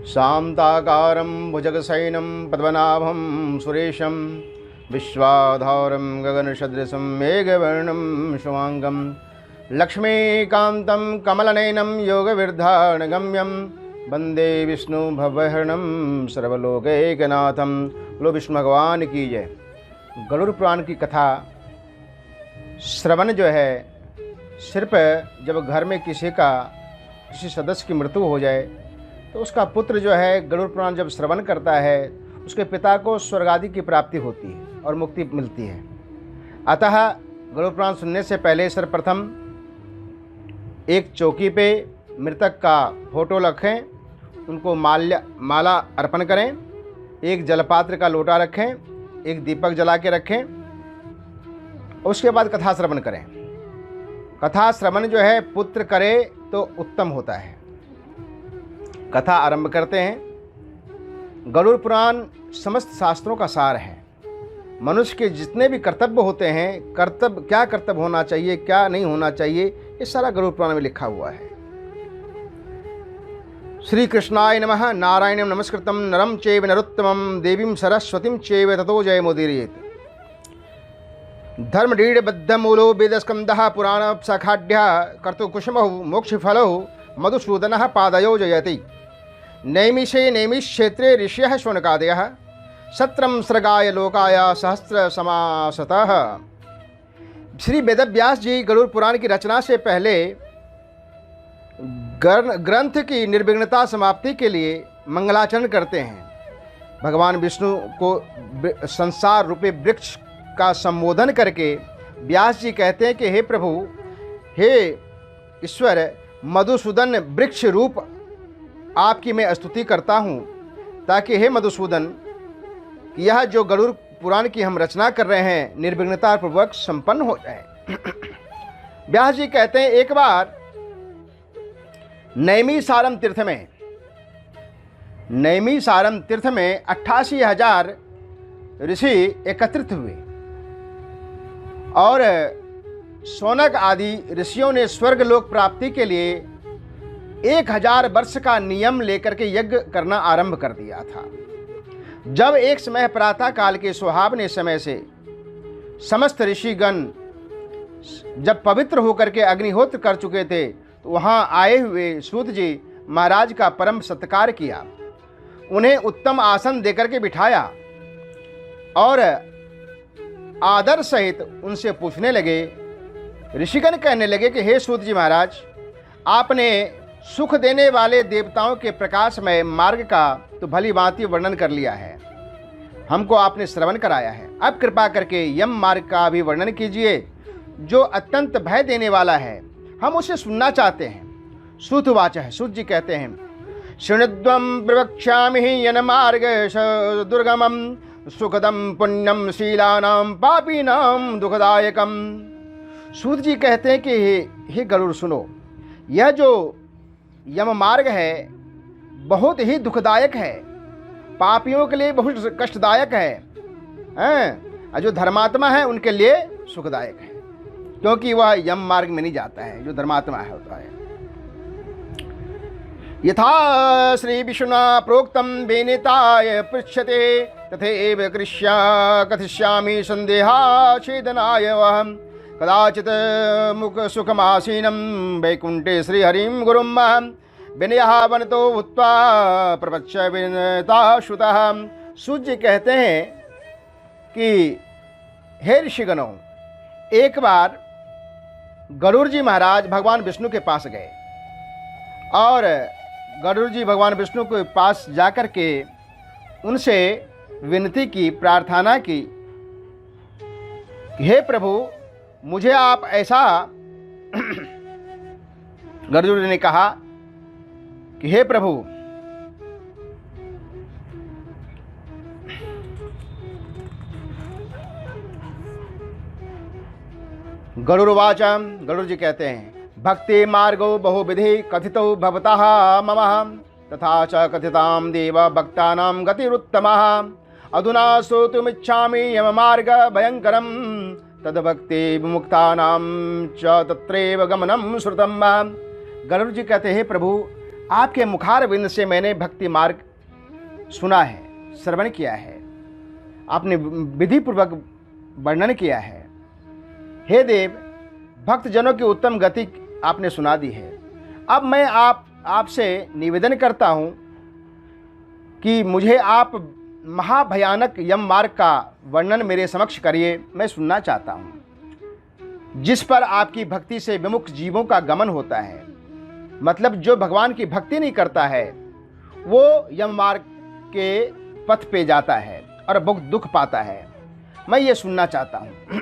शांताकारं भुजगशयनं पद्मनाभं सुरेशं विश्वाधारं गगनसदृशं मेघवर्णं शुभांगं लक्ष्मीकान्तं कमलनयनं योगविर्धानगम्यं वंदे विष्णु भवहरणं सर्वलोकैकनाथं। लो विष्णु भगवान की जय। गरुड़ पुराण की कथा श्रवण जो है, सिर्फ जब घर में किसी सदस्य की मृत्यु हो जाए तो उसका पुत्र जो है गरुड़ पुराण जब श्रवण करता है उसके पिता को स्वर्ग आदि की प्राप्ति होती है और मुक्ति मिलती है। अतः गरुड़ पुराण सुनने से पहले सर्वप्रथम एक चौकी पे मृतक का फोटो रखें, उनको माला अर्पण करें, एक जलपात्र का लोटा रखें, एक दीपक जला के रखें, उसके बाद कथा श्रवण करें। कथा श्रवण जो है पुत्र करे तो उत्तम होता है। कथा आरंभ करते हैं। गरुड़ पुराण समस्त शास्त्रों का सार है। मनुष्य के जितने भी कर्तव्य होते हैं, क्या कर्तव्य होना चाहिए, क्या नहीं होना चाहिए, ये सारा गरुड़ पुराण में लिखा हुआ है। श्री कृष्णाय नमः। नारायणं नमस्कृतं नरं चैव नरोत्तमं देवीं सरस्वतीं चैव ततो जयमुदीरयेत्। धर्मडीडबद्धमूलो वेदस्कन्धः पुराणशाखाढ्यः कर्तुकुसुमौ मोक्षफलौ मधुसूदनः पादयो जयति। नैमिषे नैमिषक्षेत्रे ऋषयः शौनकादयः सत्रं सृगाय लोकाय सहस्र समासतः। श्री वेदव्यास जी गरुड़ पुराण की रचना से पहले ग्रंथ की निर्विघ्नता समाप्ति के लिए मंगलाचरण करते हैं। भगवान विष्णु को संसार रूपी वृक्ष का संबोधन करके व्यास जी कहते हैं कि हे प्रभु, हे ईश्वर, मधुसूदन वृक्ष रूप आपकी मैं स्तुति करता हूँ, ताकि हे मधुसूदन, यह जो गरुड़ पुराण की हम रचना कर रहे हैं निर्विघ्नता पूर्वक संपन्न हो जाए। व्यास जी कहते हैं एक बार नैमिषारण्य तीर्थ में 88,000 ऋषि एकत्रित हुए और शौनक आदि ऋषियों ने स्वर्ग लोक प्राप्ति के लिए 1000 वर्ष का नियम लेकर के यज्ञ करना आरंभ कर दिया था। जब एक समय प्रातः काल के सुहावने समय से समस्त ऋषिगण जब पवित्र होकर के अग्निहोत्र कर चुके थे तो वहाँ आए हुए सूत जी महाराज का परम सत्कार किया, उन्हें उत्तम आसन देकर के बिठाया और आदर सहित उनसे पूछने लगे। ऋषिगण कहने लगे कि हे सूत जी महाराज, आपने सुख देने वाले देवताओं के प्रकाशमय मार्ग का तो भली भांति वर्णन कर लिया है, हमको आपने श्रवण कराया है। अब कृपा करके यम मार्ग का भी वर्णन कीजिए जो अत्यंत भय देने वाला है, हम उसे सुनना चाहते हैं। सूतवाच है, सूत जी कहते हैं शृणुध्वं प्रवक्ष्यामि यन मार्ग दुर्गमं सुखदम पुण्यम शीलानां पापीनां दुखदायकम। सूत जी कहते हैं कि हे गरुड़ सुनो, यह जो यम मार्ग है बहुत ही दुखदायक है, पापियों के लिए बहुत कष्टदायक है, और जो धर्मात्मा है उनके लिए सुखदायक है, क्योंकि वह यम मार्ग में नहीं जाता है जो धर्मात्मा है होता है। यथा श्री विष्णुना प्रोक्तम वेनिताय पृच्छते तथैव कृष्या कथिष्यामि संदेहाच्छेदनाय वहम् कदाचित् मुख सुखमासीनं वैकुंठे श्रीहरिं गुरुं विनयः वनतो भूत्वा प्रपच्छ विनता श्रुतः। सूर्य कहते हैं कि हे ऋषिगणों, एक बार गरुड़ जी महाराज भगवान विष्णु के पास गए और गरुड़ जी भगवान विष्णु के पास जाकर के उनसे विनती की, प्रार्थना की, हे प्रभु मुझे आप ऐसा गरुड़ ने कहा कि हे प्रभु, गरुड़वाच, गरुड़ जी कहते हैं भक्ति मार्गो बहुविधि कथितो भवतः मम तथा च कथितां देव भक्तानां गतिरुत्तमः अधुना श्रोतुमिच्छामि यम मार्ग भयंकरं तद्भक्ति विमुक्तानां च तत्रैव गमनं श्रुतम्। गरुड़ जी कहते हैं प्रभु, आपके मुखारविंद से मैंने भक्ति मार्ग सुना है, श्रवण किया है, आपने विधिपूर्वक वर्णन किया है। हे देव, भक्तजनों की उत्तम गति आपने सुना दी है। अब मैं आपसे निवेदन करता हूँ कि मुझे आप महाभयानक यम मार्ग का वर्णन मेरे समक्ष करिए। मैं सुनना चाहता हूँ, जिस पर आपकी भक्ति से विमुख जीवों का गमन होता है। मतलब जो भगवान की भक्ति नहीं करता है वो यम मार्ग के पथ पे जाता है और बहुत दुख पाता है। मैं ये सुनना चाहता हूँ।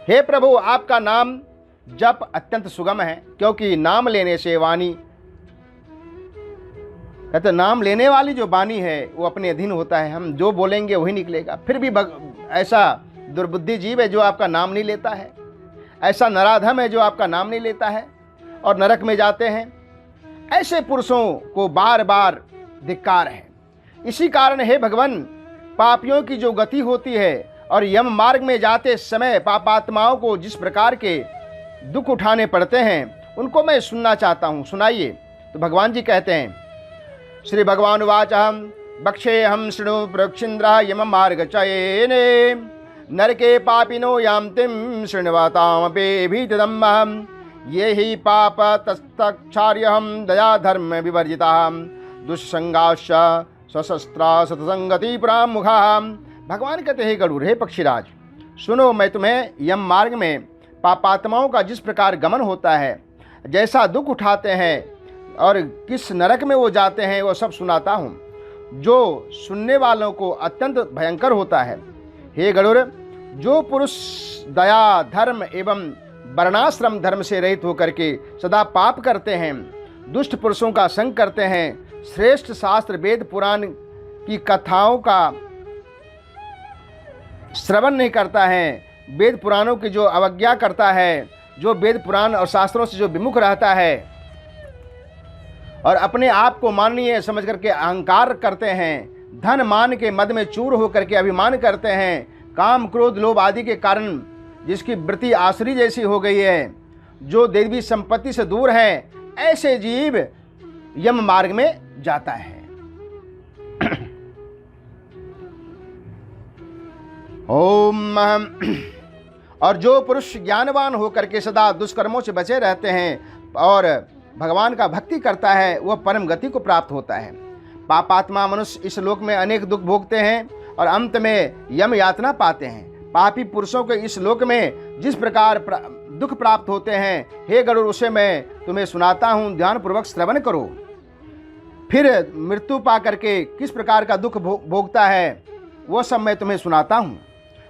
हे प्रभु, आपका नाम जप अत्यंत सुगम है, क्योंकि नाम लेने से वाणी, कहते नाम लेने वाली जो वाणी है वो अपने अधीन होता है। हम जो बोलेंगे वही निकलेगा। फिर भी ऐसा दुर्बुद्धि जीव है जो आपका नाम नहीं लेता है, ऐसा नराधम है जो आपका नाम नहीं लेता है और नरक में जाते हैं। ऐसे पुरुषों को बार बार धिक्कार है। इसी कारण हे भगवान, पापियों की जो गति होती है और यम मार्ग में जाते समय पापात्माओं को जिस प्रकार के दुख उठाने पड़ते हैं उनको मैं सुनना चाहता हूँ। सुनाइए। तो भगवान जी कहते हैं, श्री भगवान उवाच, बक्षे हम शृणु प्रक्षिंद्र यम मार्ग चयने नरके पापिनो यान्तिम शृण्वतामपि भीतदम् ये ही पाप तस्तक्षार्यहम दया धर्म विवर्जिता दुष्संगाश्च सशस्त्रा सतसंगति प्रामुखा। भगवान कहते हैं, गरुड़, हे पक्षीराज, सुनो, मैं तुम्हें यम मार्ग में पापात्माओं का जिस प्रकार गमन होता है, जैसा दुख उठाते हैं और किस नरक में वो जाते हैं, वो सब सुनाता हूँ, जो सुनने वालों को अत्यंत भयंकर होता है। हे गरुड़, जो पुरुष दया धर्म एवं वर्णाश्रम धर्म से रहित होकर के सदा पाप करते हैं, दुष्ट पुरुषों का संग करते हैं, श्रेष्ठ शास्त्र वेद पुराण की कथाओं का श्रवण नहीं करता है, वेद पुराणों की जो अवज्ञा करता है, जो वेद पुराण और शास्त्रों से जो विमुख रहता है और अपने आप को माननीय समझ करके अहंकार करते हैं, धन मान के मद में चूर होकर के अभिमान करते हैं, काम क्रोध लोभ आदि के कारण जिसकी वृत्ति आसुरी जैसी हो गई है, जो देवी संपत्ति से दूर है, ऐसे जीव यम मार्ग में जाता है। ओम। और जो पुरुष ज्ञानवान होकर के सदा दुष्कर्मों से बचे रहते हैं और भगवान का भक्ति करता है, वह परम गति को प्राप्त होता है। पापात्मा मनुष्य इस लोक में अनेक दुख भोगते हैं और अंत में यम यातना पाते हैं। पापी पुरुषों के इस लोक में जिस प्रकार दुख प्राप्त होते हैं, हे गरुड़, उसे मैं तुम्हें सुनाता हूँ, ध्यानपूर्वक श्रवण करो। फिर मृत्यु पा करके किस प्रकार का दुख भोगता है वो सब मैं तुम्हें सुनाता हूँ।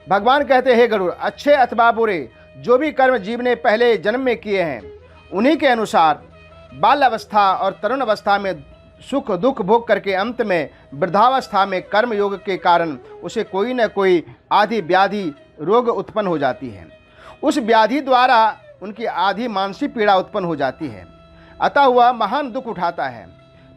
भगवान कहते, हे गरुड़, अच्छे अथवा बुरे जो भी कर्म जीव ने पहले जन्म में किए हैं, उन्हीं के अनुसार बाल अवस्था और तरुण अवस्था में सुख दुख भोग करके अंत में वृद्धावस्था में कर्म योग के कारण उसे कोई न कोई आदि व्याधि रोग उत्पन्न हो जाती है। उस व्याधि द्वारा उनकी आधी मानसिक पीड़ा उत्पन्न हो जाती है, अतः वह महान दुख उठाता है।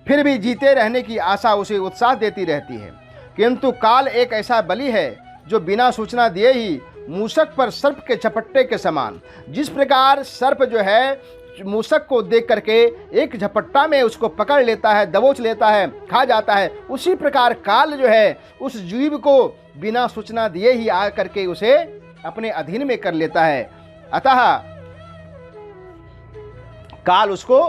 फिर भी जीते रहने की आशा उसे उत्साह देती रहती है, किंतु काल एक ऐसा बली है जो बिना सूचना दिए ही मूसक पर सर्प के झपट्टे के समान, जिस प्रकार सर्प जो है मूसक को देख करके एक झपट्टा में उसको पकड़ लेता है, दबोच लेता है, खा जाता है, उसी प्रकार काल जो है उस जीव को बिना सूचना दिए ही आ करके उसे अपने अधीन में कर लेता है। अतः काल उसको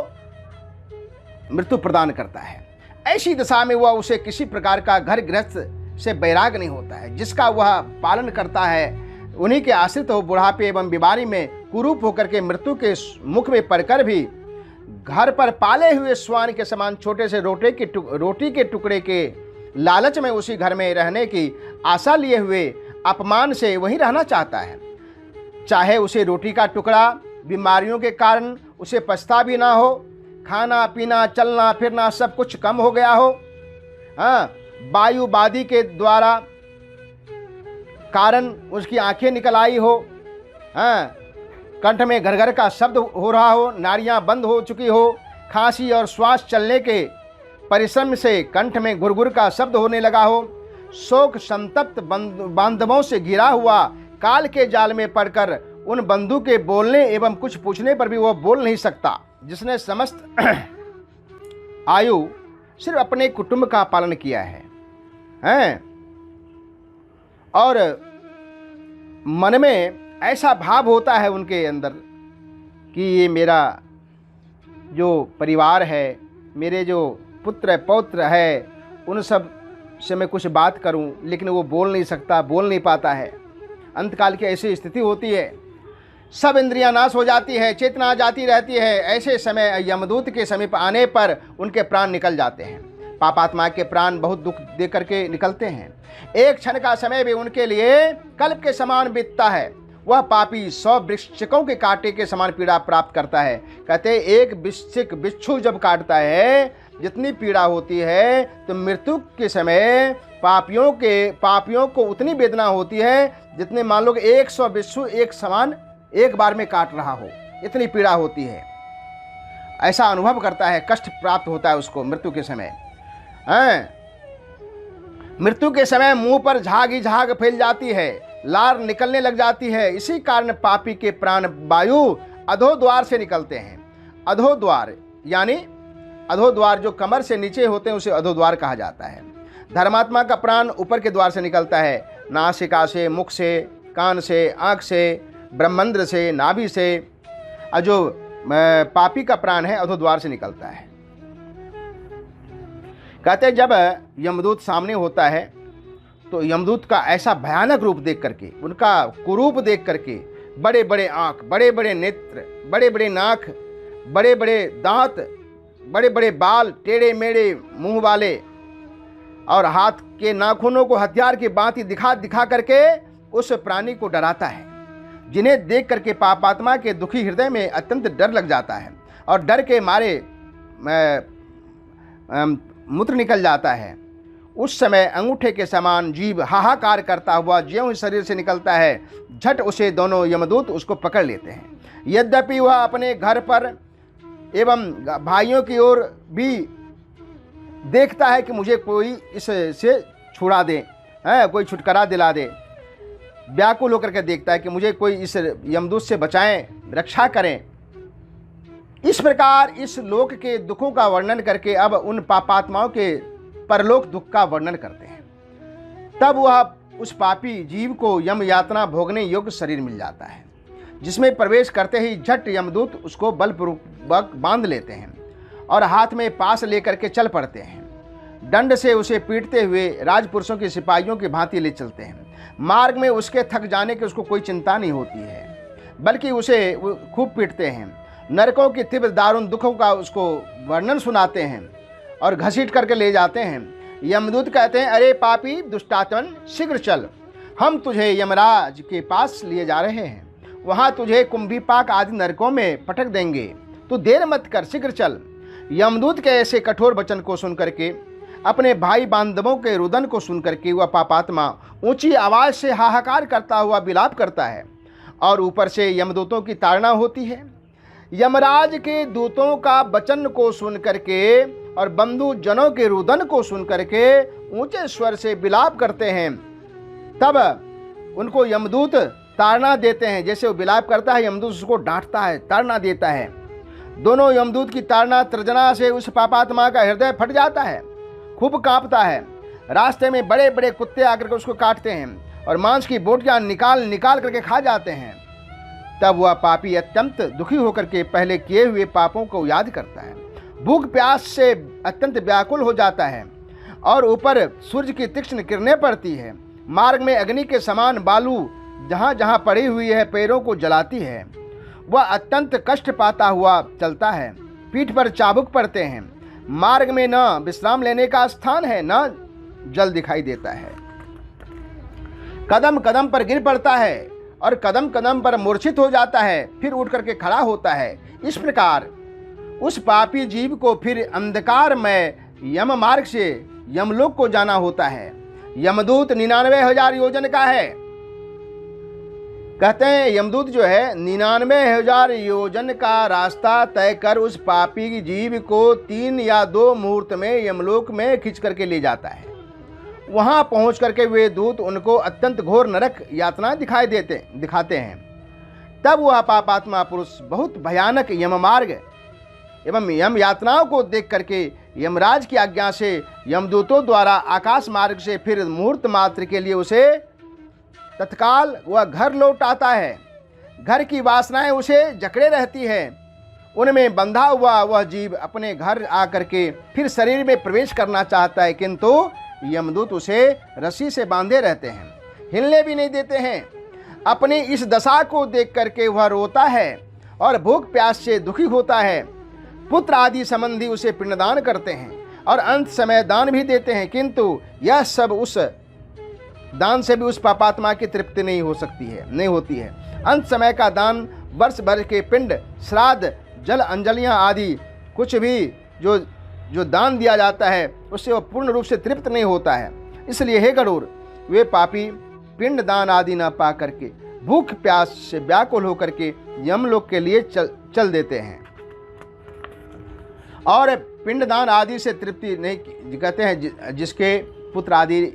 मृत्यु प्रदान करता है। ऐसी दशा में वह उसे किसी प्रकार का घर गृहस्थ से बैराग नहीं होता है, जिसका वह पालन करता है। उन्हीं के आश्रित हो बुढ़ापे एवं बीमारी में कुरूप होकर के मृत्यु के मुख में पड़कर भी घर पर पाले हुए स्वान के समान छोटे से रोटी के टुकड़े के लालच में उसी घर में रहने की आशा लिए हुए अपमान से वहीं रहना चाहता है। चाहे उसे रोटी का टुकड़ा बीमारियों के कारण उसे पछता भी ना हो, खाना पीना चलना फिरना सब कुछ कम हो गया हो, हाँ, वायुबादी के द्वारा कारण उसकी आंखें निकल आई हो, हाँ, कंठ में घरघर का शब्द हो रहा हो, नाड़ियां बंद हो चुकी हो, खांसी और श्वास चलने के परिश्रम से कंठ में गुरगुर का शब्द होने लगा हो, शोक संतप्त बांधवों से घिरा हुआ काल के जाल में पड़कर उन बंधु के बोलने एवं कुछ पूछने पर भी वो बोल नहीं सकता, जिसने समस्त आयु सिर्फ अपने कुटुंब का पालन किया है, हैं? और मन में ऐसा भाव होता है उनके अंदर कि ये मेरा जो परिवार है, मेरे जो पुत्र पौत्र है, उन सब से मैं कुछ बात करूं, लेकिन वो बोल नहीं सकता, बोल नहीं पाता है। अंतकाल की ऐसी स्थिति होती है, सब इंद्रियां नाश हो जाती है, चेतना जाती रहती है। ऐसे समय यमदूत के समीप आने पर उनके प्राण निकल जाते हैं। पापात्मा के प्राण बहुत दुख दे करके निकलते हैं। एक क्षण का समय भी उनके लिए कल्प के समान बीतता है। वह पापी 100 वृश्चिकों के कांटे के समान पीड़ा प्राप्त करता है। कहते एक वृश्चिक बिच्छू जब काटता है जितनी पीड़ा होती है, तो मृत्यु के समय पापियों को उतनी वेदना होती है जितने मान लो 100 बिच्छू एक समान एक बार में काट रहा हो, इतनी पीड़ा होती है। ऐसा अनुभव करता है, कष्ट प्राप्त होता है उसको मृत्यु के समय। मृत्यु के समय मुंह पर झाग ही झाग फैल जाती है, लार निकलने लग जाती है। इसी कारण पापी के प्राण वायु अधोद्वार से निकलते हैं। अधोद्वार यानी अधोद्वार जो कमर से नीचे होते हैं उसे अधोद्वार कहा जाता है। धर्मात्मा का प्राण ऊपर के द्वार से निकलता है, नासिका से, मुख से, कान से, आँख से, ब्रह्मंद्र से, नाभि से। और जो पापी का प्राण है अधोद्वार से निकलता है। कहते जब यमदूत सामने होता है तो यमदूत का ऐसा भयानक रूप देख करके, उनका कुरूप देख करके, बड़े बड़े आँख, बड़े बड़े नेत्र, बड़े बड़े नाक, बड़े बड़े दांत, बड़े बड़े बाल, टेढ़े मेढ़े मुंह वाले, और हाथ के नाखूनों को हथियार की भांति दिखा दिखा करके उस प्राणी को डराता है, जिन्हें देख करके पापात्मा के दुखी हृदय में अत्यंत डर लग जाता है और डर के मारे मूत्र निकल जाता है। उस समय अंगूठे के समान जीव हाहाकार करता हुआ ज्यों ही शरीर से निकलता है, झट उसे दोनों यमदूत उसको पकड़ लेते हैं। यद्यपि वह अपने घर पर एवं भाइयों की ओर भी देखता है कि मुझे कोई इससे छुड़ा दे, कोई छुटकारा दिला दे, व्याकुल होकर के देखता है कि मुझे कोई इस यमदूत से बचाएं, रक्षा करें। इस प्रकार इस लोक के दुखों का वर्णन करके अब उन पापात्माओं के परलोक दुख का वर्णन करते हैं। तब वह उस पापी जीव को यम यातना भोगने योग्य शरीर मिल जाता है, जिसमें प्रवेश करते ही झट यमदूत उसको बलपूर्वक बांध लेते हैं और हाथ में पास लेकर के चल पड़ते हैं। दंड से उसे पीटते हुए राजपुरुषों के सिपाहियों की भांति ले चलते हैं। मार्ग में उसके थक जाने की उसको कोई चिंता नहीं होती है, बल्कि उसे खूब पीटते हैं। नरकों की तीव्र दारुण दुखों का उसको वर्णन सुनाते हैं और घसीट करके ले जाते हैं। यमदूत कहते हैं, अरे पापी दुष्टात्मन, शीघ्र चल, हम तुझे यमराज के पास लिए जा रहे हैं। वहाँ तुझे कुंभीपाक आदि नरकों में पटक देंगे, तू देर मत कर, शीघ्र चल। यमदूत के ऐसे कठोर वचन को सुन करके, अपने भाई बांधवों के रुदन को सुन करके वह पापात्मा ऊंची आवाज से हाहाकार करता हुआ विलाप करता है और ऊपर से यमदूतों की ताड़ना होती है। यमराज के दूतों का वचन को सुन करके और बंधु जनों के रुदन को सुन करके ऊंचे स्वर से विलाप करते हैं। तब उनको यमदूत ताड़ना देते हैं। जैसे वो विलाप करता है, यमदूत उसको डांटता है, ताड़ना देता है। दोनों यमदूत की ताड़ना तर्जना से उस पापात्मा का हृदय फट जाता है, खूब कांपता है। रास्ते में बड़े बड़े कुत्ते आकर के उसको काटते हैं और मांस की बोटियां निकाल करके खा जाते हैं। तब वह पापी अत्यंत दुखी होकर के पहले किए हुए पापों को याद करता है, भूख प्यास से अत्यंत व्याकुल हो जाता है और ऊपर सूर्य की तीक्ष्ण किरणें पड़ती है। मार्ग में अग्नि के समान बालू जहाँ जहाँ पड़ी हुई है पैरों को जलाती है। वह अत्यंत कष्ट पाता हुआ चलता है, पीठ पर चाबुक पड़ते हैं। मार्ग में न विश्राम लेने का स्थान है, न जल दिखाई देता है। कदम कदम पर गिर पड़ता है और कदम कदम पर मूर्छित हो जाता है, फिर उठ करके खड़ा होता है। इस प्रकार उस पापी जीव को फिर अंधकार में यम मार्ग से यमलोक को जाना होता है। यमदूत 99,000 योजन का है। कहते हैं यमदूत जो है 99,000 योजन का रास्ता तय कर उस पापी जीव को 3 या 2 मुहूर्त में यमलोक में खींच करके ले जाता है। वहां पहुंच करके वे दूत उनको अत्यंत घोर नरक यातना दिखाते हैं। तब वह पापात्मा पुरुष बहुत भयानक यम मार्ग एवं यम यातनाओं को देख करके यमराज की आज्ञा से यमदूतों द्वारा आकाश मार्ग से फिर मुहूर्त मात्र के लिए उसे तत्काल वह घर लौट आता है। घर की वासनाएं उसे जकड़े रहती है। उनमें बंधा हुआ वह जीव अपने घर आकर के फिर शरीर में प्रवेश करना चाहता है, किंतु यमदूत उसे रस्सी से बांधे रहते हैं, हिलने भी नहीं देते हैं। अपनी इस दशा को देख करके वह रोता है और भूख प्यास से दुखी होता है। पुत्र आदि संबंधी उसे पिंडदान करते हैं और अंत समय दान भी देते हैं, किंतु यह सब उस दान से भी उस पापात्मा की तृप्ति नहीं होती है। अंत समय का दान वर्ष भर के पिंड, श्राद्ध, जल, अंजलियां आदि कुछ भी जो दान दिया जाता है उससे वह पूर्ण रूप से तृप्त नहीं होता है। इसलिए हे गरुड़, वे पापी पिंड दान आदि न पा करके भूख प्यास से व्याकुल होकर के यमलोक के लिए चल देते हैं और पिंडदान आदि से तृप्ति नहीं कहते हैं। जिसके पुत्र आदि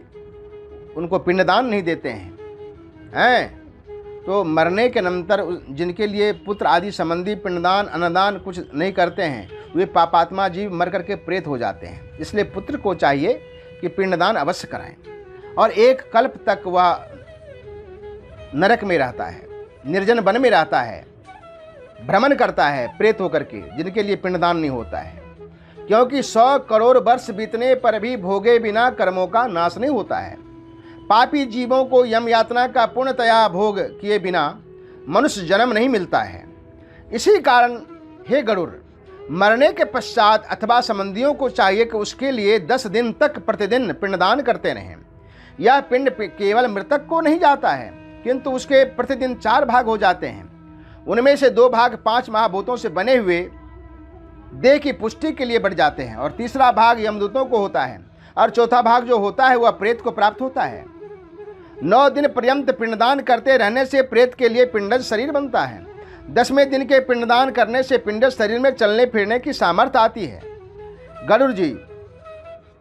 उनको पिंडदान नहीं देते हैं तो मरने के नंतर जिनके लिए पुत्र आदि संबंधी पिंडदान अन्नदान कुछ नहीं करते हैं, वे पापात्मा जीव मर करके प्रेत हो जाते हैं। इसलिए पुत्र को चाहिए कि पिंडदान अवश्य कराएं और एक कल्प तक वह नरक में रहता है, निर्जन वन में रहता है, भ्रमण करता है प्रेत होकर के, जिनके लिए पिंडदान नहीं होता है। क्योंकि 100 करोड़ वर्ष बीतने पर भी भोगे बिना कर्मों का नाश नहीं होता है। पापी जीवों को यम यातना का पूर्णतया भोग किए बिना मनुष्य जन्म नहीं मिलता है। इसी कारण हे गरुड़, मरने के पश्चात अथवा संबंधियों को चाहिए कि उसके लिए 10 दिन तक प्रतिदिन पिंडदान करते रहें। यह पिंड केवल मृतक को नहीं जाता है, किंतु उसके प्रतिदिन 4 भाग हो जाते हैं। उनमें से 2 भाग 5 महाभूतों से बने हुए देह की पुष्टि के लिए बढ़ जाते हैं और तीसरा भाग यमदूतों को होता है और चौथा भाग जो होता है वह प्रेत को प्राप्त होता है। 9 दिन पर्यंत पिंडदान करते रहने से प्रेत के लिए पिंडज शरीर बनता है। 10वें दिन के पिंडदान करने से पिंडज शरीर में चलने फिरने की सामर्थ्य आती है। गरुड़ जी,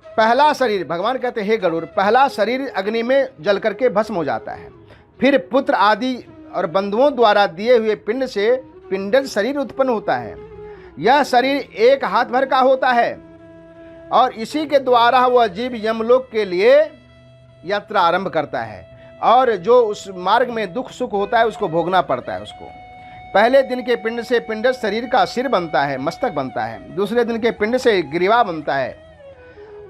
पहला शरीर, भगवान कहते हैं हे गरुड़, पहला शरीर अग्नि में जल करके भस्म हो जाता है। फिर पुत्र आदि और बंधुओं द्वारा दिए हुए पिंड से पिंडज शरीर उत्पन्न होता है। यह शरीर 1 हाथ भर का होता है और इसी के द्वारा वह जीव यमलोक के लिए यात्रा आरंभ करता है और जो उस मार्ग में दुख सुख होता है उसको भोगना पड़ता है उसको। पहले दिन के पिंड से पिंडज शरीर का सिर बनता है, मस्तक बनता है। दूसरे दिन के पिंड से ग्रीवा बनता है,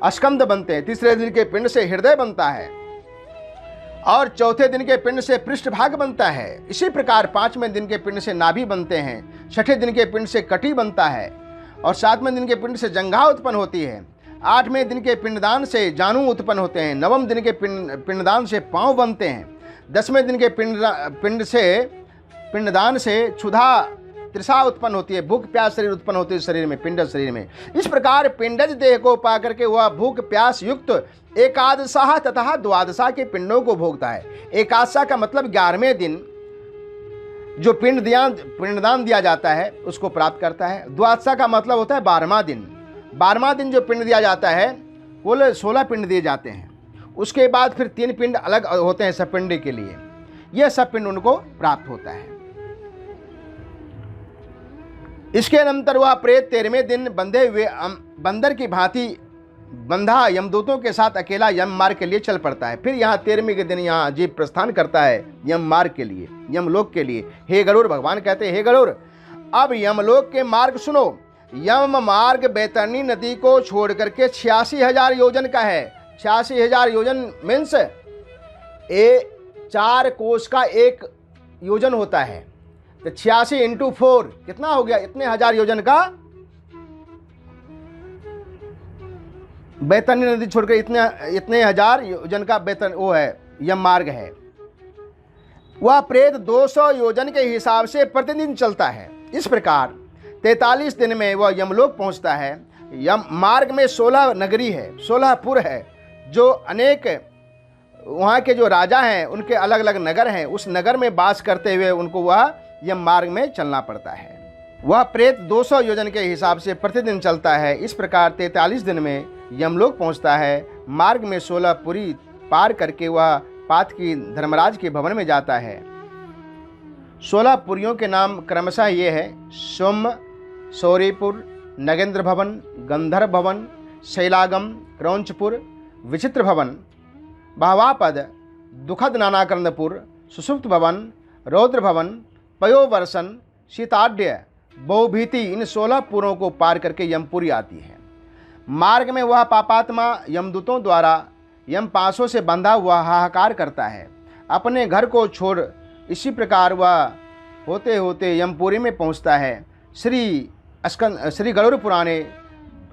स्कंद बनते हैं। तीसरे दिन के पिंड से हृदय बनता है और चौथे दिन के पिंड से पृष्ठभाग बनता है। इसी प्रकार 5वें दिन के पिंड से नाभि बनते हैं, 6ठे दिन के पिंड से कटी बनता है और 7वें दिन के पिंड से जंघा उत्पन्न होती है। 8वें दिन के पिंडदान से जानू उत्पन्न होते हैं। 9वें दिन के पिंडदान से पांव बनते हैं। 10वें दिन के पिंडदान से क्षुधा तृषा उत्पन्न होती है, भूख प्यास शरीर उत्पन्न होती है शरीर में, पिंडज शरीर में। इस प्रकार पिंडज देह को पा करके वह भूख प्यास युक्त एकादशा तथा द्वादशा के पिंडों को भोगता है। एकादशा का मतलब 11वें दिन जो पिंडदान दिया जाता है उसको प्राप्त करता है। द्वादशा का मतलब होता है 12वां दिन। 12वां दिन जो पिंड दिया जाता है कुल 16 पिंड दिए जाते हैं। उसके बाद फिर 3 पिंड अलग होते हैं सब पिंड के लिए। यह सब पिंड उनको प्राप्त होता है। इसके अनंतर वह प्रेत 13वें दिन बंधे हुए बंदर की भांति बंधा यमदूतों के साथ अकेला यम मार्ग के लिए चल पड़ता है। फिर यहाँ 13वें के दिन यहाँ जीव प्रस्थान करता है यम मार्ग के लिए, यमलोक के लिए। हे गरुड़, भगवान कहते हैं हे गरुड़, अब यमलोक के मार्ग सुनो। यम मार्ग बैतरणी नदी को छोड़ करके 86,000 योजन का है। 86,000 योजन मीन्स 4 कोस का 1 योजन होता है, तो 86 × 4 कितना हो गया? इतने 1000 योजन का बैतरणी नदी छोड़कर इतने 1000 योजन का वो है यम मार्ग है। वह प्रेत 200 योजन के हिसाब से प्रतिदिन चलता है। इस प्रकार 43 दिन में वह यमलोक पहुंचता है। यम मार्ग में 16 नगरी है, 16 पुर है, जो अनेक वहाँ के जो राजा हैं उनके अलग अलग नगर हैं। उस नगर में वास करते हुए उनको वह यम मार्ग में चलना पड़ता है। वह प्रेत 200 योजन के हिसाब से प्रतिदिन चलता है। इस प्रकार 43 दिन में यमलोक पहुंचता है। मार्ग में 16 पुरी पार करके वह पात की धर्मराज के भवन में जाता है। 16 पुरियों के नाम क्रमशः ये है: सोम, सौरीपुर, नगेंद्र भवन, गंधर्व भवन, शैलागम, क्रौंचपुर, विचित्र भवन, भावापद, दुखद नानाकर्णपुर, सुषुप्त भवन, रौद्र भवन, पयोवर्षण, शीताढ्य, बहुभीति, इन 16 पुरों को पार करके यमपुरी आती है। मार्ग में वह पापात्मा यमदूतों द्वारा यमपाशों से बंधा हुआ हाहाकार करता है। अपने घर को छोड़ इसी प्रकार वह होते होते यमपुरी में पहुंचता है। श्री गरुड़ पुराणे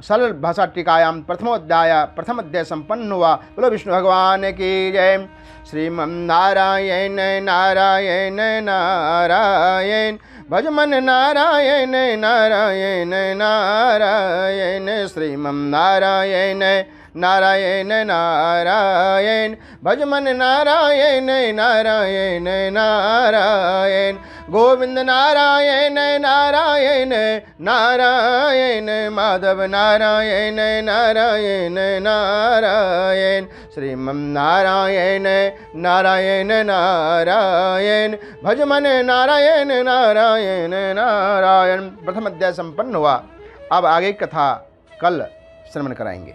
सरल भाषा टीकायाम प्रथम अध्याय संपन्न हुआ। बोलो विष्णु भगवान की जय। श्रीमन्नारायण नारायण नारायण, भजमन नारायण नारायण नारायण, श्रीमन्नारायण नारायण नारायण, भजमन नारायण नारायण नारायण, गोविंद नारायण नारायण नारायण, माधव नारायण नारायण नारायण, श्रीमन्नारायण नारायण नारायण, भजमन नारायण नारायण नारायण। प्रथम अध्याय संपन्न हुआ। अब आगे कथा कल श्रवण कराएंगे।